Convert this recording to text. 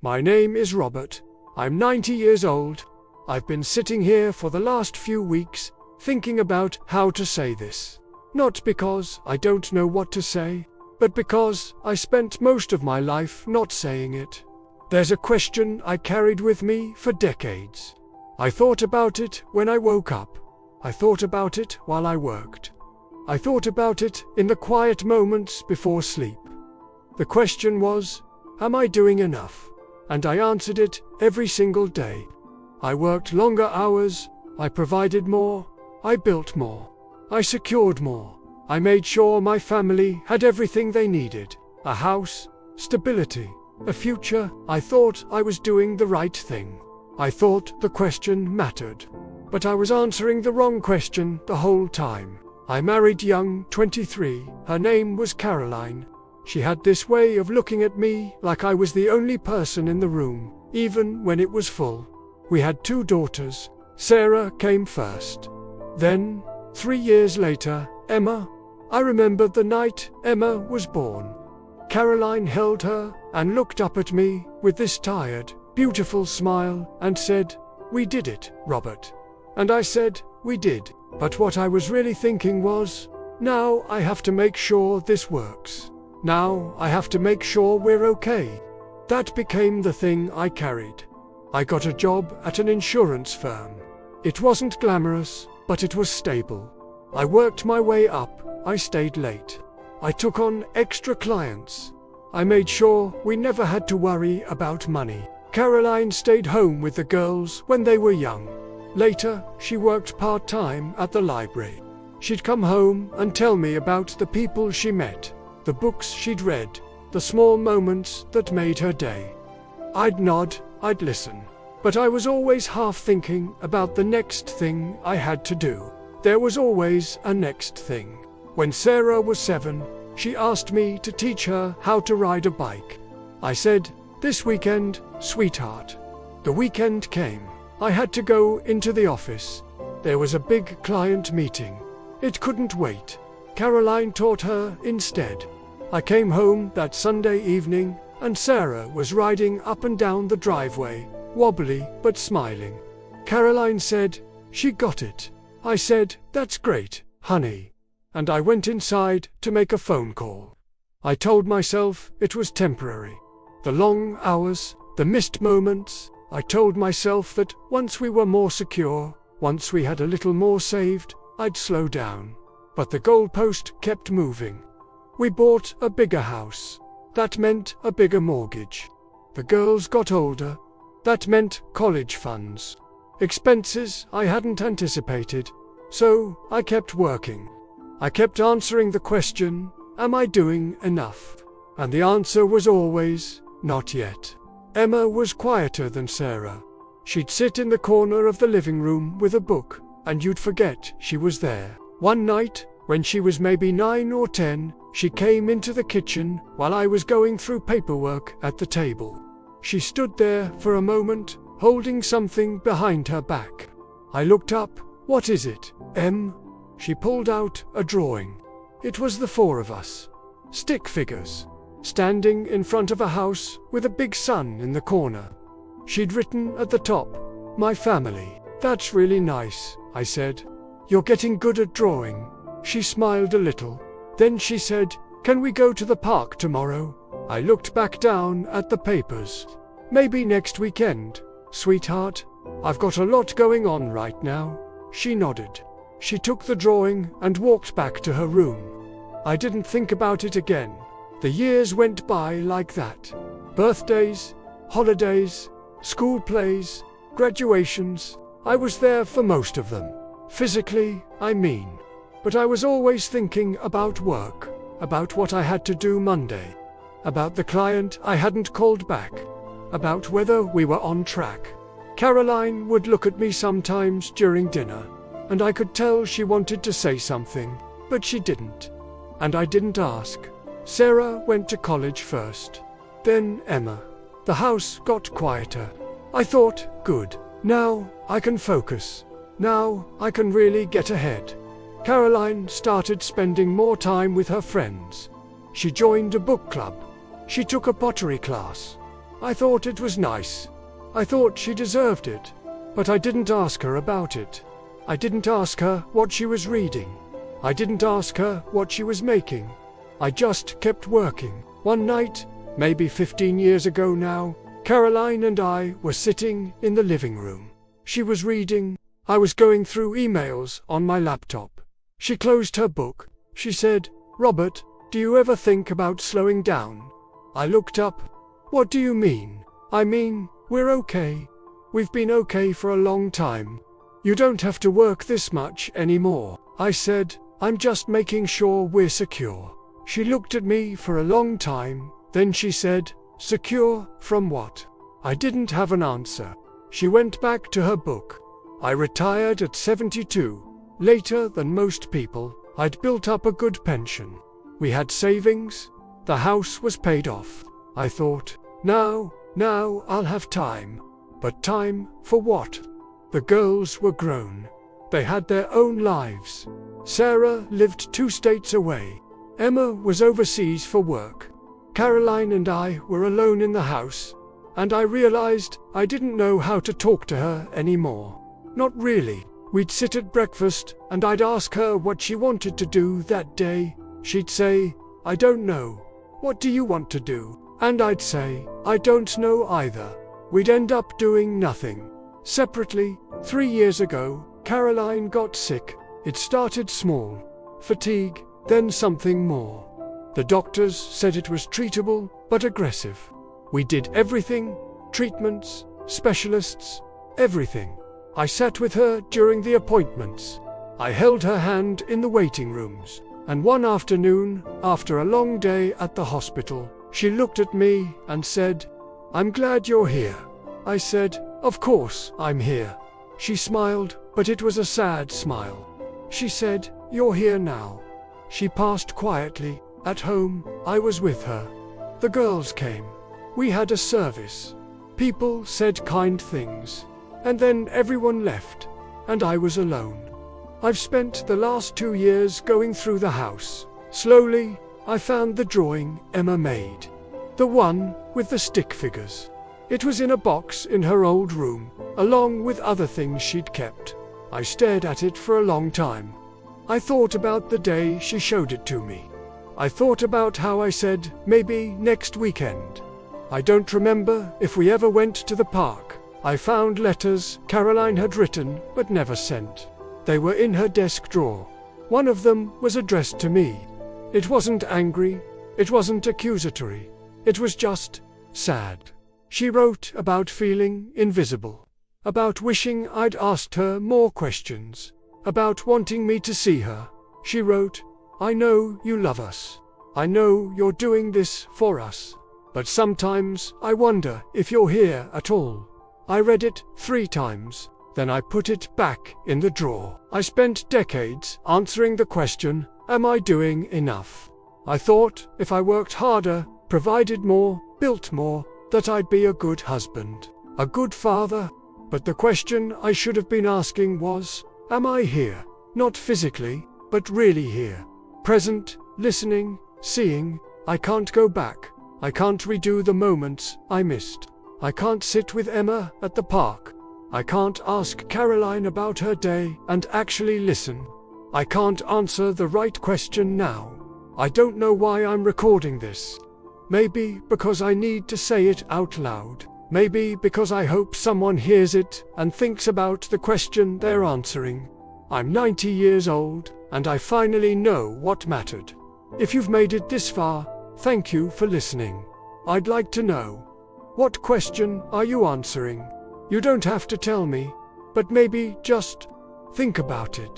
My name is Robert. I'm 90 years old. I've been sitting here for the last few weeks, thinking about how to say this. Not because I don't know what to say, but because I spent most of my life not saying it. There's a question I carried with me for decades. I thought about it when I woke up. I thought about it while I worked. I thought about it in the quiet moments before sleep. The question was, am I doing enough? And I answered it every single day. I worked longer hours, I provided more, I built more, I secured more. I made sure my family had everything they needed, a house, stability, a future. I thought I was doing the right thing. I thought the question mattered. But I was answering the wrong question the whole time. I married young, 23, her name was Caroline. She had this way of looking at me like I was the only person in the room, even when it was full. We had 2 daughters. Sarah came first. Then, 3 years later, Emma. I remember the night Emma was born. Caroline held her and looked up at me with this tired, beautiful smile and said, "We did it, Robert." And I said, "We did." But what I was really thinking was, now I have to make sure this works. Now I have to make sure we're okay. That became the thing I carried. I got a job at an insurance firm. It wasn't glamorous, but it was stable. I worked my way up. I stayed late. I took on extra clients. I made sure we never had to worry about money. Caroline stayed home with the girls when they were young. Later, she worked part-time at the library. She'd come home and tell me about the people she met, the books she'd read, the small moments that made her day. I'd nod, I'd listen. But I was always half thinking about the next thing I had to do. There was always a next thing. When Sarah was 7, she asked me to teach her how to ride a bike. I said, "This weekend, sweetheart." The weekend came. I had to go into the office. There was a big client meeting. It couldn't wait. Caroline taught her instead. I came home that Sunday evening, and Sarah was riding up and down the driveway, wobbly but smiling. Caroline said, "She got it." I said, "That's great, honey." And I went inside to make a phone call. I told myself it was temporary. The long hours, the missed moments. I told myself that once we were more secure, once we had a little more saved, I'd slow down. But the goalpost kept moving. We bought a bigger house. That meant a bigger mortgage. The girls got older. That meant college funds. Expenses I hadn't anticipated. So I kept working. I kept answering the question, am I doing enough? And the answer was always, not yet. Emma was quieter than Sarah. She'd sit in the corner of the living room with a book, and you'd forget she was there. One night, when she was maybe 9 or 10, she came into the kitchen while I was going through paperwork at the table. She stood there for a moment, holding something behind her back. I looked up. "What is it, Em?" She pulled out a drawing. It was the 4 of us. Stick figures. Standing in front of a house with a big sun in the corner. She'd written at the top, "My family." "That's really nice," I said. "You're getting good at drawing." She smiled a little. Then she said, "Can we go to the park tomorrow?" I looked back down at the papers. "Maybe next weekend, sweetheart. I've got a lot going on right now." She nodded. She took the drawing and walked back to her room. I didn't think about it again. The years went by like that. Birthdays, holidays, school plays, graduations. I was there for most of them. Physically, I mean. But I was always thinking about work, about what I had to do Monday, about the client I hadn't called back, about whether we were on track. Caroline would look at me sometimes during dinner, and I could tell she wanted to say something, but she didn't. And I didn't ask. Sarah went to college first. Then Emma. The house got quieter. I thought, good. Now I can focus. Now I can really get ahead. Caroline started spending more time with her friends. She joined a book club. She took a pottery class. I thought it was nice. I thought she deserved it. But I didn't ask her about it. I didn't ask her what she was reading. I didn't ask her what she was making. I just kept working. One night, maybe 15 years ago now, Caroline and I were sitting in the living room. She was reading. I was going through emails on my laptop. She closed her book. She said, "Robert, do you ever think about slowing down?" I looked up. "What do you mean?" "I mean, we're okay. We've been okay for a long time. You don't have to work this much anymore." I said, "I'm just making sure we're secure." She looked at me for a long time, then she said, "Secure from what?" I didn't have an answer. She went back to her book. I retired at 72. Later than most people, I'd built up a good pension. We had savings. The house was paid off. I thought, now I'll have time. But time for what? The girls were grown. They had their own lives. Sarah lived 2 states away. Emma was overseas for work. Caroline and I were alone in the house, and I realized I didn't know how to talk to her anymore. Not really. We'd sit at breakfast, and I'd ask her what she wanted to do that day. She'd say, "I don't know. What do you want to do?" And I'd say, "I don't know either." We'd end up doing nothing. Separately, 3 years ago, Caroline got sick. It started small. Fatigue, then something more. The doctors said it was treatable, but aggressive. We did everything, treatments, specialists, everything. I sat with her during the appointments. I held her hand in the waiting rooms. And one afternoon, after a long day at the hospital, she looked at me and said, "I'm glad you're here." I said, "Of course I'm here." She smiled, but it was a sad smile. She said, "You're here now." She passed quietly. At home, I was with her. The girls came. We had a service. People said kind things. And then everyone left, and I was alone. I've spent the last 2 years going through the house. Slowly, I found the drawing Emma made. The one with the stick figures. It was in a box in her old room, along with other things she'd kept. I stared at it for a long time. I thought about the day she showed it to me. I thought about how I said, maybe next weekend. I don't remember if we ever went to the park. I found letters Caroline had written but never sent. They were in her desk drawer. One of them was addressed to me. It wasn't angry. It wasn't accusatory. It was just sad. She wrote about feeling invisible, about wishing I'd asked her more questions, about wanting me to see her. She wrote, "I know you love us. I know you're doing this for us. But sometimes I wonder if you're here at all." I read it 3 times, then I put it back in the drawer. I spent decades answering the question, am I doing enough? I thought if I worked harder, provided more, built more, that I'd be a good husband, a good father. But the question I should have been asking was, am I here? Not physically, but really here. Present, listening, seeing. I can't go back. I can't redo the moments I missed. I can't sit with Emma at the park. I can't ask Caroline about her day and actually listen. I can't answer the right question now. I don't know why I'm recording this. Maybe because I need to say it out loud. Maybe because I hope someone hears it and thinks about the question they're answering. I'm 90 years old, and I finally know what mattered. If you've made it this far, thank you for listening. I'd like to know, what question are you answering? You don't have to tell me, but maybe just think about it.